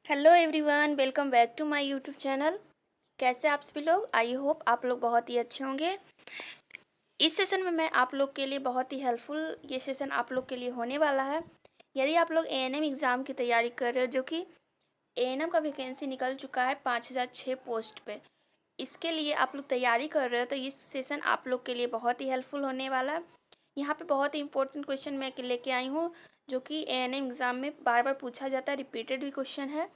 Hello everyone, welcome back to my YouTube channel. कैसे आप सभी लोग? आई होप आप लोग बहुत ही अच्छे होंगे। इस सेशन में मैं आप लोग के लिए बहुत ही हेल्पफुल ये सेशन आप लोग के लिए होने वाला है। यदि आप लोग एएनएम एग्ज़ाम की तैयारी कर रहे हो, जो कि एएनएम का वैकेंसी निकल चुका है 5006 पोस्ट पे, इसके लिए आप लोग तैयारी कर रहे हो तो इस सेशन आप लोग के लिए बहुत ही हेल्पफुल होने वाला है। यहाँ पे बहुत ही इंपॉर्टेंट क्वेश्चन मैं लेके आई हूँ, जो कि एएनएम एग्ज़ाम में बार बार पूछा जाता है, रिपीटेड भी क्वेश्चन है।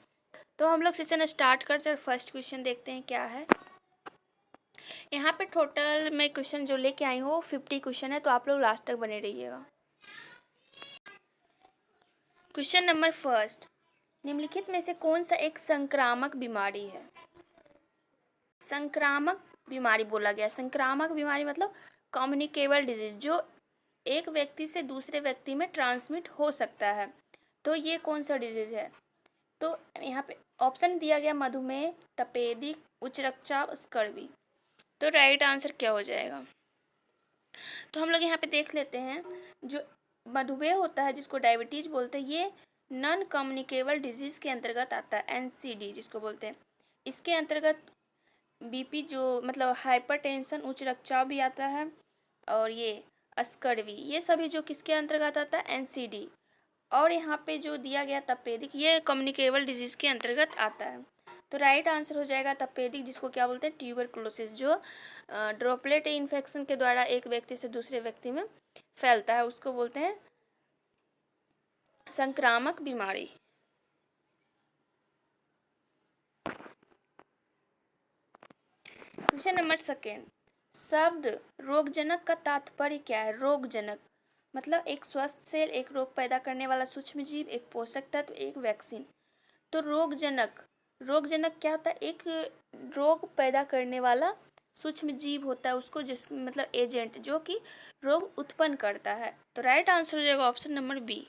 तो हम लोग सेशन स्टार्ट करते हैं और फर्स्ट क्वेश्चन देखते हैं क्या है। यहाँ पे टोटल मैं क्वेश्चन जो लेके आई हूँ 50 क्वेश्चन है, तो आप लोग लास्ट तक बने रहिएगा। क्वेश्चन नंबर फर्स्ट, निम्नलिखित में से कौन सा एक संक्रामक बीमारी है? संक्रामक बीमारी बोला गया। संक्रामक बीमारी मतलब कम्युनिकेबल डिजीज, जो एक व्यक्ति से दूसरे व्यक्ति में ट्रांसमिट हो सकता है। तो ये कौन सा डिजीज है? तो यहाँ पे ऑप्शन दिया गया मधुमेह, तपेदिक, उच्च रक्तचाप, स्कर्वी। तो राइट आंसर क्या हो जाएगा? तो हम लोग यहाँ पे देख लेते हैं। जो मधुमेह होता है, जिसको डायबिटीज बोलते हैं, ये नॉन कम्युनिकेबल डिजीज के अंतर्गत आता है, एनसीडी जिसको बोलते हैं। इसके अंतर्गत बीपी, जो मतलब हाइपरटेंशन, उच्च रक्तचाप भी आता है, और ये स्कर्वी, ये सभी जो किसके अंतर्गत आता है? एनसीडी। और यहाँ पे जो दिया गया तपेदिक, ये कम्युनिकेबल डिजीज के अंतर्गत आता है। तो राइट आंसर हो जाएगा तपेदिक, जिसको क्या बोलते हैं? ट्यूबरकुलोसिस, जो ड्रॉपलेट इन्फेक्शन के द्वारा एक व्यक्ति से दूसरे व्यक्ति में फैलता है, उसको बोलते हैं संक्रामक बीमारी। क्वेश्चन नंबर सेकेंड, शब्द रोगजनक का तात्पर्य क्या है? रोगजनक मतलब एक स्वस्थ सेल, एक रोग पैदा करने वाला सूक्ष्म जीव, एक पोषक तत्व, एक वैक्सीन। तो रोगजनक, रोगजनक क्या होता है? एक रोग पैदा करने वाला सूक्ष्म जीव होता है, उसको जिस मतलब एजेंट, जो कि रोग उत्पन्न करता है। तो राइट आंसर हो जाएगा ऑप्शन नंबर बी।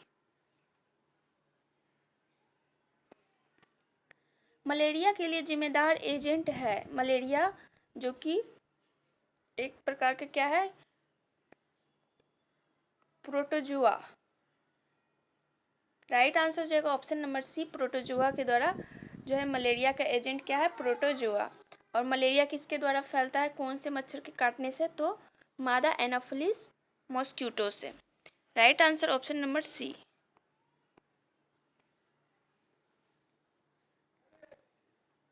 मलेरिया के लिए जिम्मेदार एजेंट है। मलेरिया जो कि एक प्रकार का क्या है? प्रोटोजुआ। राइट आंसर हो जाएगा ऑप्शन नंबर सी, प्रोटोजुआ के द्वारा जो है मलेरिया का एजेंट क्या है? प्रोटोजुआ। और मलेरिया किसके द्वारा फैलता है? कौन से मच्छर के काटने से? तो मादा एनाफिलिस मॉस्क्यूटो से। Right answer option number C.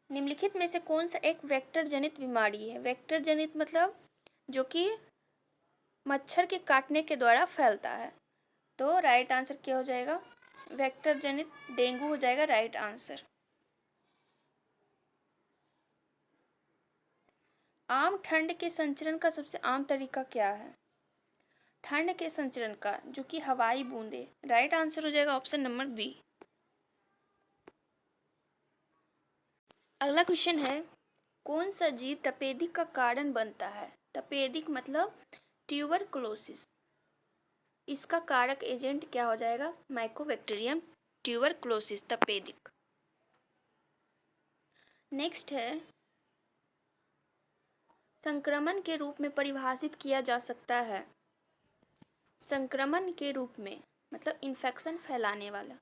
निम्नलिखित में से कौन सा एक वेक्टर जनित बीमारी है? वेक्टर जनित मतलब जो कि मच्छर के काटने के द्वारा फैलता है। तो राइट आंसर क्या हो जाएगा? वेक्टर जनित डेंगू हो जाएगा राइट आंसर। आम ठंड के संचरण का सबसे आम तरीका क्या है? ठंड के संचरण का जो कि हवाई बूंदे। राइट आंसर हो जाएगा ऑप्शन नंबर बी। अगला क्वेश्चन है, कौन सा जीव तपेदिक का कारण बनता है? तपेदिक मतलब ट्यूबरकुलोसिस, इसका कारक एजेंट क्या हो जाएगा? माइकोबैक्टीरियम ट्यूबरकुलोसिस, तपेदिक। नेक्स्ट है, संक्रमण के रूप में परिभाषित किया जा सकता है। संक्रमण के रूप में मतलब इन्फेक्शन फैलाने वाला।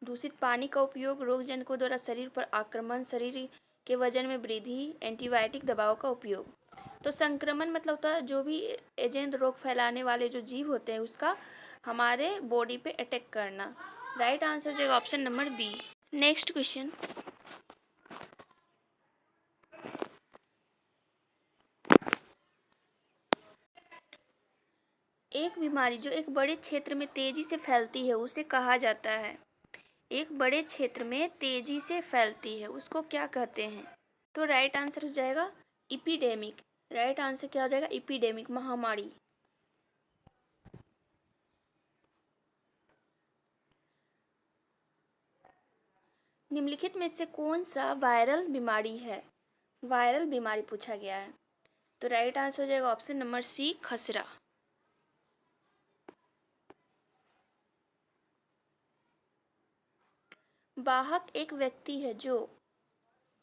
दूषित पानी का उपयोग, रोगजनकों द्वारा शरीर पर आक्रमण, शरीर के वजन में वृद्धि, एंटीबायोटिक दवाओं का उपयोग। तो संक्रमण मतलब होता है जो भी एजेंट, रोग फैलाने वाले जो जीव होते हैं, उसका हमारे बॉडी पे अटैक करना। राइट आंसर हो जाएगा option number B. Next question, एक बीमारी जो एक बड़े क्षेत्र में तेजी से फैलती है, उसे कहा जाता है। एक बड़े क्षेत्र में तेजी से फैलती है, उसको क्या कहते हैं? तो राइट आंसर हो जाएगा इपीडेमिक। राइट आंसर क्या हो जाएगा? इपीडेमिक, महामारी। निम्नलिखित में से कौन सा वायरल बीमारी है? वायरल बीमारी पूछा गया है। तो राइट आंसर हो जाएगा ऑप्शन नंबर सी, खसरा। वाहक एक व्यक्ति है जो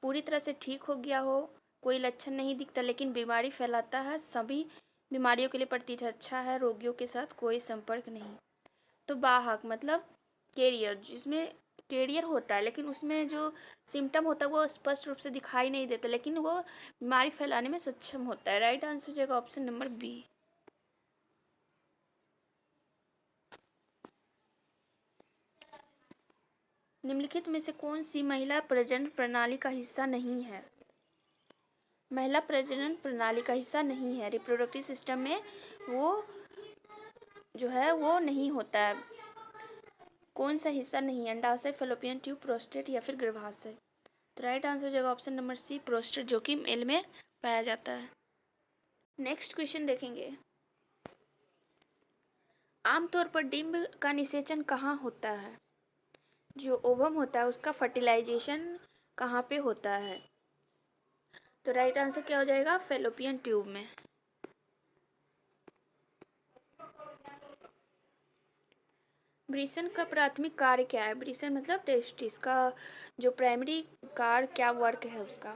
पूरी तरह से ठीक हो गया हो, कोई लक्षण नहीं दिखता, लेकिन बीमारी फैलाता है। सभी बीमारियों के लिए प्रतिरक्षा है, रोगियों के साथ कोई संपर्क नहीं। तो वाहक मतलब कैरियर, जिसमें कैरियर होता है, लेकिन उसमें जो सिम्टम होता है वो स्पष्ट रूप से दिखाई नहीं देता, लेकिन वो बीमारी फैलाने में सक्षम होता है। राइट आंसर हो जाएगा ऑप्शन नंबर बी। निम्नलिखित में से कौन सी महिला प्रजनन प्रणाली का हिस्सा नहीं है? महिला प्रजनन प्रणाली का हिस्सा नहीं है, रिप्रोडक्टिव सिस्टम में वो जो है वो नहीं होता है। कौन सा हिस्सा नहीं है? अंडाशय, फैलोपियन ट्यूब, प्रोस्टेट या फिर गर्भाशय? तो राइट आंसर हो जाएगा ऑप्शन नंबर सी, प्रोस्टेट, जो कि मेल में पाया जाता है। नेक्स्ट क्वेश्चन देखेंगे। आमतौर पर डिंब का निषेचन कहाँ होता है? जो ओवम होता है उसका फर्टिलाइजेशन कहाँ पे होता है? तो राइट आंसर क्या हो जाएगा? फैलोपियन ट्यूब में। वृषण का प्राथमिक कार्य क्या है? वृषण मतलब टेस्टिस का जो प्राइमरी कार्य क्या वर्क है उसका?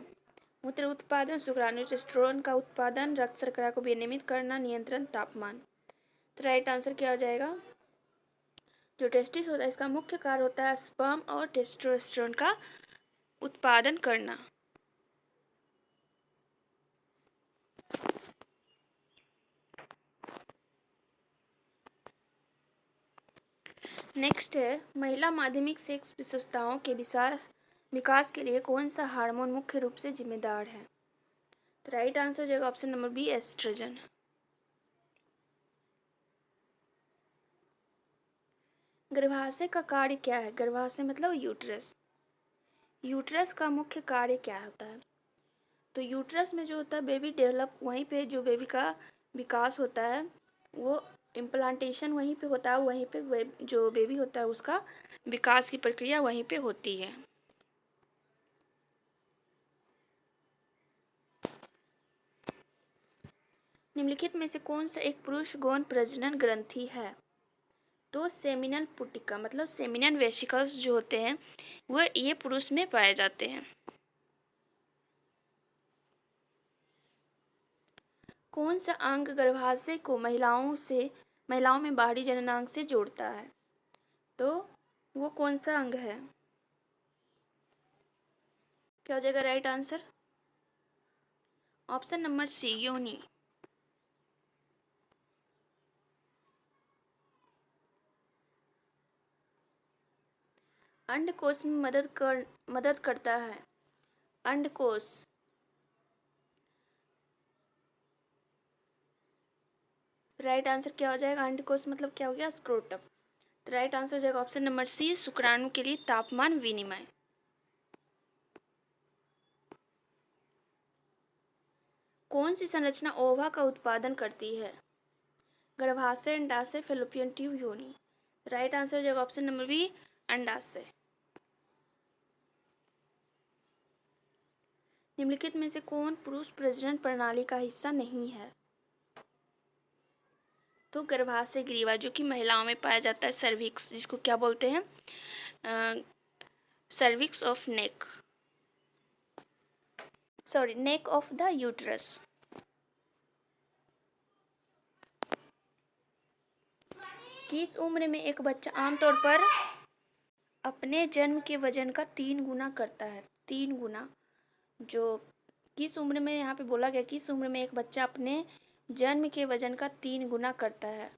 मूत्र उत्पादन, शुक्राणु, टेस्टोस्टेरोन का उत्पादन, रक्त शर्करा को विनियमित करना, नियंत्रण, तापमान। तो राइट आंसर क्या हो जाएगा? जो टेस्टिस होता है इसका मुख्य कार्य होता है स्पर्म और टेस्टोस्टेरोन का उत्पादन करना। नेक्स्ट है, महिला माध्यमिक सेक्स विशेषताओं के विकास के लिए कौन सा हार्मोन मुख्य रूप से जिम्मेदार है? तो राइट आंसर हो जाएगा ऑप्शन नंबर बी, एस्ट्रोजन। गर्भाशय का कार्य क्या है? गर्भाशय मतलब यूट्रस। यूट्रस का मुख्य कार्य क्या होता है? तो यूट्रस में जो होता है बेबी डेवलप, वहीं पे जो बेबी का विकास होता है वो इम्प्लांटेशन वहीं पे होता है, वहीं पे जो बेबी होता है उसका विकास की प्रक्रिया वहीं पे होती है। निम्नलिखित में से कौन सा एक पुरुष गौण प्रजनन ग्रंथि है? तो सेमिनल पुटिका मतलब सेमिनल वेसिकल्स जो होते हैं वो ये पुरुष में पाए जाते हैं। कौन सा अंग गर्भाशय को महिलाओं में बाहरी जननांग से जोड़ता है? तो वो कौन सा अंग है? क्या हो जाएगा right answer? Option number C, योनि। अंडकोश में मदद करता है। अंडकोश राइट आंसर क्या हो जाएगा? अंडकोश मतलब क्या हो गया? स्क्रोटम। तो राइट आंसर हो जाएगा ऑप्शन नंबर सी, शुक्राणु के लिए तापमान विनिमय। कौन सी संरचना ओवा का उत्पादन करती है? गर्भाशय, अंडाशय, फैलोपियन ट्यूब, योनि। राइट आंसर हो जाएगा ऑप्शन नंबर बी, अंडाशय। निम्नलिखित में से कौन पुरुष प्रजनन प्रणाली का हिस्सा नहीं है? तो गर्भाशय ग्रीवा, जो कि महिलाओं में पाया जाता है, सर्विक्स जिसको क्या बोलते हैं? Cervix of neck, sorry neck of the uterus. किस उम्र में एक बच्चा आमतौर पर अपने जन्म के वजन का 3 गुना करता है? 3 गुना। जो किस उम्र में यहाँ पे बोला गया, किस उम्र में एक बच्चा अपने जन्म के वजन का 3 गुना करता है?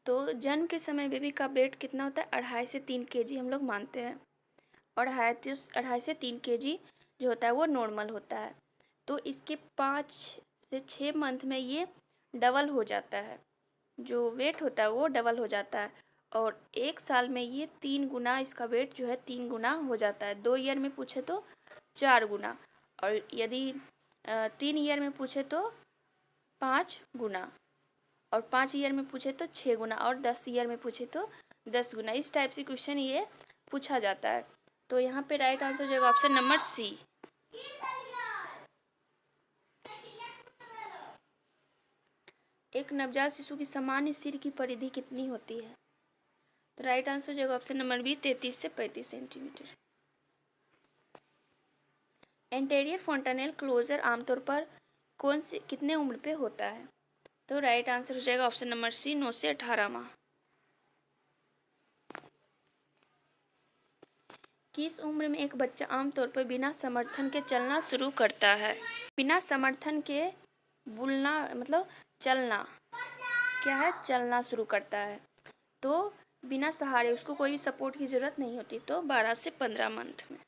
तो जन्म के समय बेबी का वेट कितना होता है? 2.5 से 3 केजी हम लोग मानते हैं। और 2.5 से 3 केजी जो होता है वो नॉर्मल होता है। तो इसके 5 से 6 मंथ में ये डबल हो जाता है, जो वेट होता है वो डबल हो जाता है। और 1 साल में ये 3 गुना इसका वेट जो है 3 गुना हो जाता है। 2 ईयर में पूछे तो 4 गुना, और यदि 3 ईयर में पूछे तो 5 गुना, और 5 ईयर में पूछे तो 6 गुना, और 10 ईयर में पूछे तो 10 गुना। इस टाइप से क्वेश्चन ये पूछा जाता है। तो यहाँ पे राइट आंसर हो जाएगा ऑप्शन नंबर सी। एक नवजात शिशु की सामान्य सिर की परिधि कितनी होती है? तो राइट आंसर हो जाएगा ऑप्शन नंबर बी, 33 से 35 सेंटीमीटर। एंटेरियर फोंटानेल क्लोजर आमतौर पर कितने उम्र पे होता है? तो राइट आंसर हो जाएगा ऑप्शन नंबर सी, 9 से 18 माह। किस उम्र में एक बच्चा आमतौर पर बिना समर्थन के चलना शुरू करता है? बिना समर्थन के बोलना मतलब चलना क्या है? चलना शुरू करता है। तो बिना सहारे, उसको कोई भी सपोर्ट की ज़रूरत नहीं होती, तो 12 से 15 मंथ में।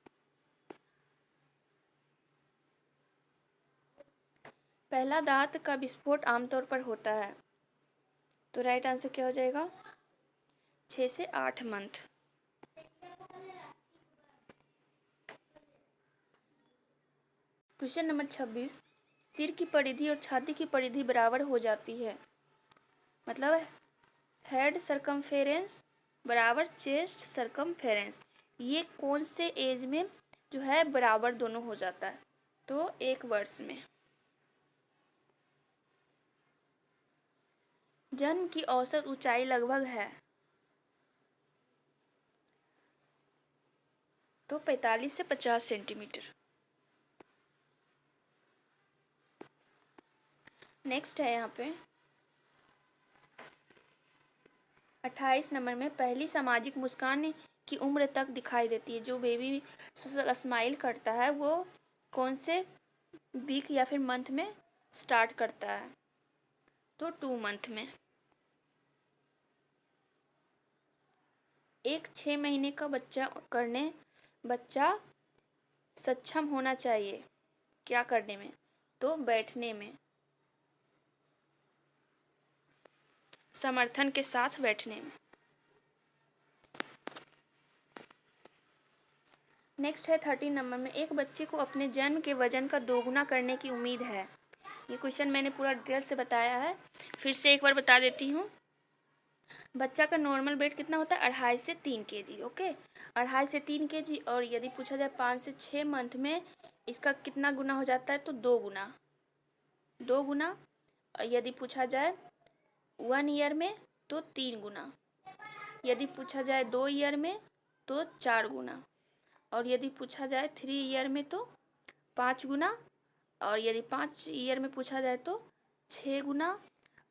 पहला दांत का विस्फोट आमतौर पर होता है, तो राइट आंसर क्या हो जाएगा? 6 से 8 मंथ। क्वेश्चन नंबर 26, सिर की परिधि और छाती की परिधि बराबर हो जाती है, मतलब हेड सरकमफेरेंस बराबर चेस्ट सरकमफेरेंस, ये कौन से एज में जो है बराबर दोनों हो जाता है? तो 1 वर्ष में। जन्म की औसत ऊंचाई लगभग है, तो 45 से 50 सेंटीमीटर। नेक्स्ट है यहाँ पे 28 नंबर में, पहली सामाजिक मुस्कान की उम्र तक दिखाई देती है। जो बेबी स्माइल करता है वो कौन से वीक या फिर मंथ में स्टार्ट करता है? तो 2 मंथ में। एक 6 महीने का बच्चा सक्षम होना चाहिए क्या करने में? तो बैठने में, समर्थन के साथ बैठने में। नेक्स्ट है 30 नंबर में, एक बच्चे को अपने जन्म के वजन का 2 गुना करने की उम्मीद है। ये क्वेश्चन मैंने पूरा डिटेल से बताया है, फिर से एक बार बता देती हूँ। बच्चा का नॉर्मल वेट कितना होता है? 2.5 से 3 केजी। ओके, 2.5 से 3 केजी। और यदि पूछा जाए 5 से 6 मंथ में इसका कितना गुना हो जाता है? तो 2 गुना। 2 गुना। यदि पूछा जाए 1 ईयर में तो 3 गुना। यदि पूछा जाए 2 ईयर में तो 4 गुना। और यदि पूछा जाए 3 ईयर में तो 5 गुना। और यदि 5 ईयर में पूछा जाए तो 6 गुना।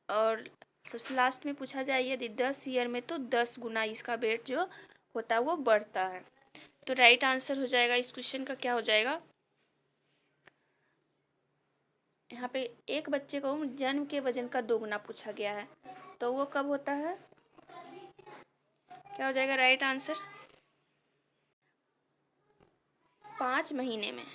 और सबसे लास्ट में पूछा जाए यदि 10 ईयर में तो 10 गुना इसका वेट जो होता है वो बढ़ता है। तो राइट आंसर हो जाएगा इस क्वेश्चन का, क्या हो जाएगा? यहाँ पे एक बच्चे को जन्म के वजन का 2 गुना पूछा गया है, तो वो कब होता है? क्या हो जाएगा राइट आंसर? 5 महीने में।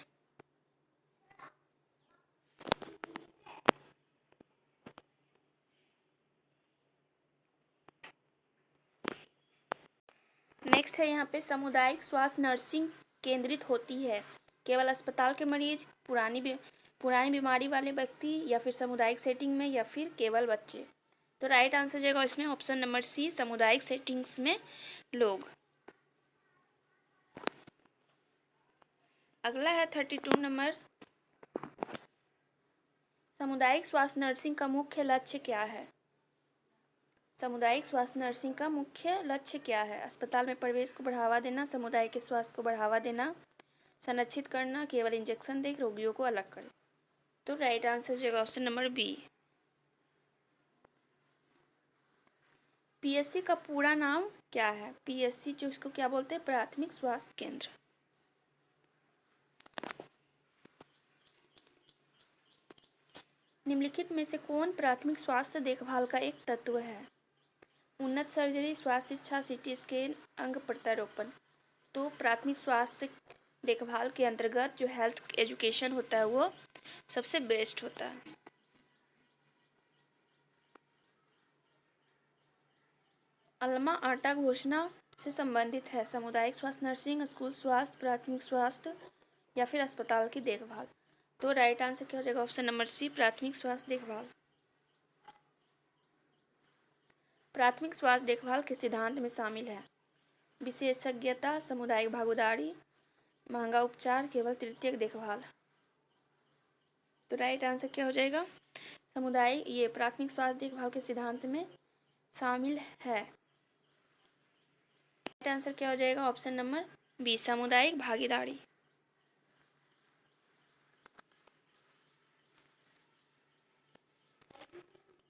नेक्स्ट है यहाँ पे, सामुदायिक स्वास्थ्य नर्सिंग केंद्रित होती है केवल अस्पताल के मरीज, पुरानी बीमारी वाले व्यक्ति, या फिर सामुदायिक सेटिंग में, या फिर केवल बच्चे। तो राइट आंसर जाएगा इसमें ऑप्शन नंबर सी, सामुदायिक सेटिंग्स में लोग। अगला है 32 नंबर, सामुदायिक स्वास्थ्य नर्सिंग का मुख्य लक्ष्य क्या है? सामुदायिक स्वास्थ्य नर्सिंग का मुख्य लक्ष्य क्या है? अस्पताल में प्रवेश को बढ़ावा देना, समुदाय के स्वास्थ्य को बढ़ावा देना, संरक्षित करना, केवल इंजेक्शन देकर रोगियों को अलग करें। तो राइट आंसर हो जाएगा ऑप्शन नंबर बी। पीएससी का पूरा नाम क्या है? पीएससी जो इसको क्या बोलते हैं? प्राथमिक स्वास्थ्य केंद्र। निम्नलिखित में से कौन प्राथमिक स्वास्थ्य देखभाल का एक तत्व है? उन्नत सर्जरी, स्वास्थ्य शिक्षा, सीटी स्कैन, अंग प्रत्यारोपण। तो प्राथमिक स्वास्थ्य देखभाल के अंतर्गत जो हेल्थ एजुकेशन होता है वो सबसे बेस्ट होता है। अल्मा आटा घोषणा से संबंधित है सामुदायिक स्वास्थ्य नर्सिंग, स्कूल स्वास्थ्य, प्राथमिक स्वास्थ्य, या फिर अस्पताल की देखभाल। तो राइट आंसर क्या हो जाएगा? ऑप्शन नंबर सी, प्राथमिक स्वास्थ्य देखभाल। प्राथमिक स्वास्थ्य देखभाल के सिद्धांत में शामिल है विशेषज्ञता, सामुदायिक भागीदारी, महंगा उपचार, केवल तृतीयक देखभाल। तो राइट आंसर क्या हो जाएगा? सामुदायिक, ये प्राथमिक स्वास्थ्य देखभाल के सिद्धांत में शामिल है। राइट आंसर क्या हो जाएगा? ऑप्शन नंबर बी, सामुदायिक भागीदारी।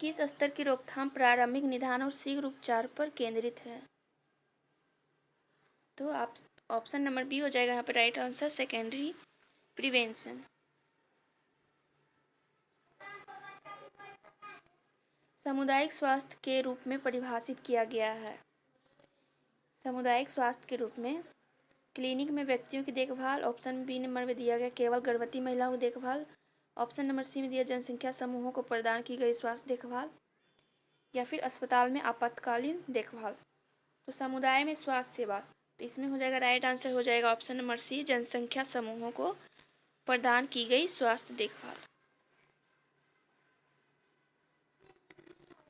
किस स्तर की रोकथाम प्रारंभिक निदान और शीघ्र उपचार पर केंद्रित है? तो आप ऑप्शन नंबर बी हो जाएगा यहाँ पे राइट आंसर, सेकेंडरी प्रिवेंशन। सामुदायिक स्वास्थ्य के रूप में परिभाषित किया गया है। सामुदायिक स्वास्थ्य के रूप में क्लिनिक में व्यक्तियों की देखभाल, ऑप्शन बी नंबर में दिया गया केवल गर्भवती महिलाओं की देखभाल, ऑप्शन नंबर सी में दिया जनसंख्या समूहों को प्रदान की गई स्वास्थ्य देखभाल, या फिर अस्पताल में आपातकालीन देखभाल। तो समुदाय में स्वास्थ्य सेवा, तो इसमें हो जाएगा राइट आंसर हो जाएगा ऑप्शन नंबर सी, जनसंख्या समूहों को प्रदान की गई स्वास्थ्य देखभाल।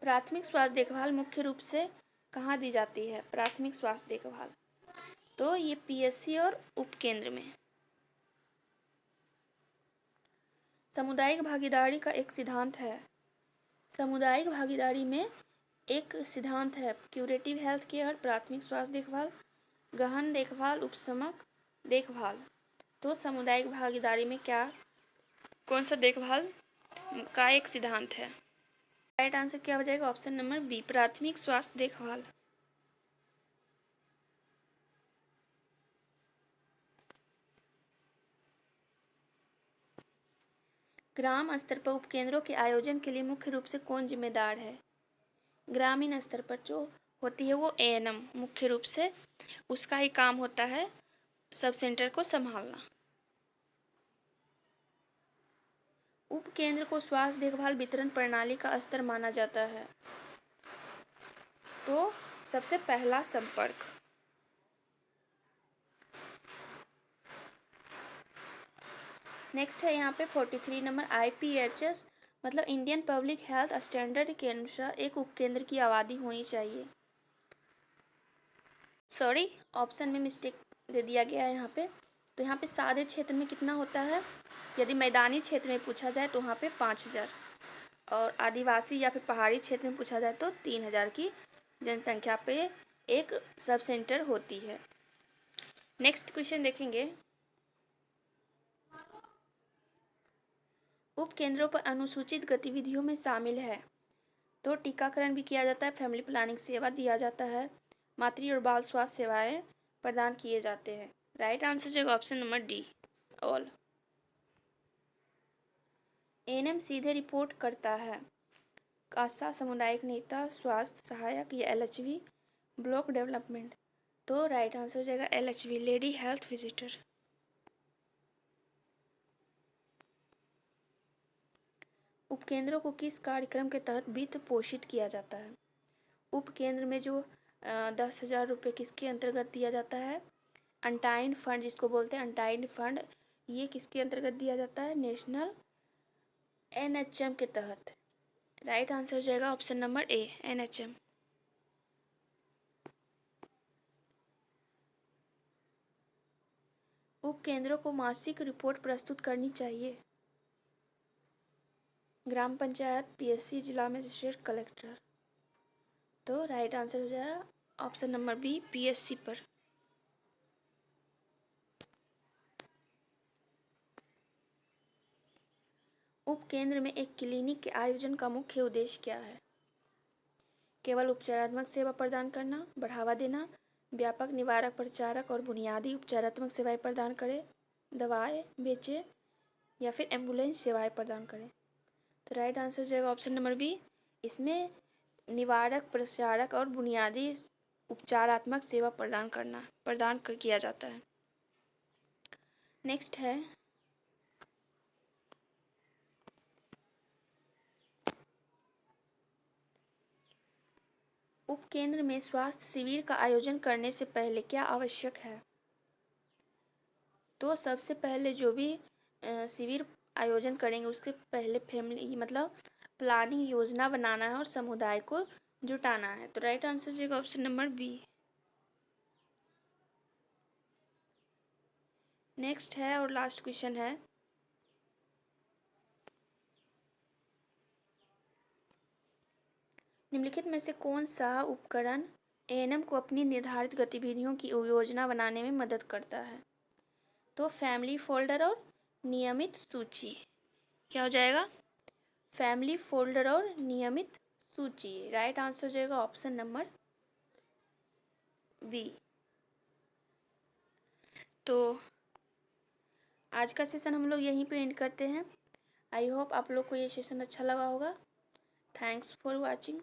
प्राथमिक स्वास्थ्य देखभाल मुख्य रूप से कहाँ दी जाती है? प्राथमिक स्वास्थ्य देखभाल तो ये पीएससी और उपकेंद्र में। सामुदायिक भागीदारी का एक सिद्धांत है। सामुदायिक भागीदारी में एक सिद्धांत है क्यूरेटिव हेल्थ केयर, प्राथमिक स्वास्थ्य देखभाल, गहन देखभाल, उपशमक देखभाल। तो सामुदायिक भागीदारी में क्या कौन सा देखभाल का एक सिद्धांत है? राइट आंसर क्या हो जाएगा? ऑप्शन नंबर बी, प्राथमिक स्वास्थ्य देखभाल। ग्राम स्तर पर उपकेंद्रों के आयोजन के लिए मुख्य रूप से कौन जिम्मेदार है? ग्रामीण स्तर पर जो होती है वो एएनएम मुख्य रूप से उसका ही काम होता है सब सेंटर को संभालना। उपकेंद्र को स्वास्थ्य देखभाल वितरण प्रणाली का स्तर माना जाता है। तो सबसे पहला संपर्क। नेक्स्ट है यहाँ पे 43 नंबर, आईपीएचएस मतलब इंडियन पब्लिक हेल्थ स्टैंडर्ड के अनुसार एक उपकेंद्र की आबादी होनी चाहिए। सॉरी, ऑप्शन में मिस्टेक दे दिया गया है यहाँ पे। तो यहाँ पे सादे क्षेत्र में कितना होता है? यदि मैदानी क्षेत्र में पूछा जाए तो वहाँ पे 5000, और आदिवासी या फिर पहाड़ी क्षेत्र में पूछा जाए तो 3000 की जनसंख्या पे एक सब सेंटर होती है। नेक्स्ट क्वेश्चन देखेंगे, उपकेंद्रों पर अनुसूचित गतिविधियों में शामिल है। तो टीकाकरण भी किया जाता है, फैमिली प्लानिंग सेवा दिया जाता है, मातृ और बाल स्वास्थ्य सेवाएं प्रदान किए जाते हैं। राइट आंसर जो option number D, all. ANM सीधे रिपोर्ट करता है आशा, सामुदायिक नेता, स्वास्थ्य सहायक या एलएचवी, ब्लॉक डेवलपमेंट। तो राइट आंसर हो जाएगा एलएचवी, लेडी हेल्थ विजिटर। उपकेंद्रों को किस कार्यक्रम के तहत वित्त पोषित किया जाता है? उपकेंद्र में जो 10,000 रुपये किसके अंतर्गत दिया जाता है? अनटाइड फंड जिसको बोलते हैं अनटाइड फंड, ये किसके अंतर्गत दिया जाता है? नेशनल एनएचएम के तहत। राइट आंसर हो जाएगा ऑप्शन नंबर ए, एनएचएम। उपकेंद्रों को मासिक रिपोर्ट प्रस्तुत करनी चाहिए। ग्राम पंचायत, पीएससी, जिला मजिस्ट्रेट, कलेक्टर। तो राइट आंसर हो जाएगा ऑप्शन नंबर बी, पीएससी पर। उपकेंद्र में एक क्लिनिक के आयोजन का मुख्य उद्देश्य क्या है? केवल उपचारात्मक सेवा प्रदान करना, बढ़ावा देना, व्यापक निवारक प्रचारक और बुनियादी उपचारात्मक सेवाएं प्रदान करें, दवाएं बेचे, या फिर एम्बुलेंस सेवाएं प्रदान करें। तो राइट आंसर हो जाएगा ऑप्शन नंबर बी, इसमें निवारक प्रचारक और बुनियादी उपचारात्मक सेवा प्रदान किया जाता है। नेक्स्ट है उपकेंद्र में स्वास्थ्य शिविर का आयोजन करने से पहले क्या आवश्यक है? तो सबसे पहले जो भी शिविर आयोजन करेंगे उसके पहले फैमिली मतलब प्लानिंग योजना बनाना है और समुदाय को जुटाना है। तो राइट आंसर हो जाएगा ऑप्शन नंबर बी। नेक्स्ट है और लास्ट क्वेश्चन है, निम्नलिखित में से कौन सा उपकरण एएनएम को अपनी निर्धारित गतिविधियों की योजना बनाने में मदद करता है? तो फैमिली फोल्डर और नियमित सूची। क्या हो जाएगा? फैमिली फोल्डर और नियमित सूची। राइट आंसर हो जाएगा ऑप्शन नंबर बी। तो आज का सेशन हम लोग यहीं पे एंड करते हैं। आई होप आप लोग को ये सेशन अच्छा लगा होगा। Thanks for watching.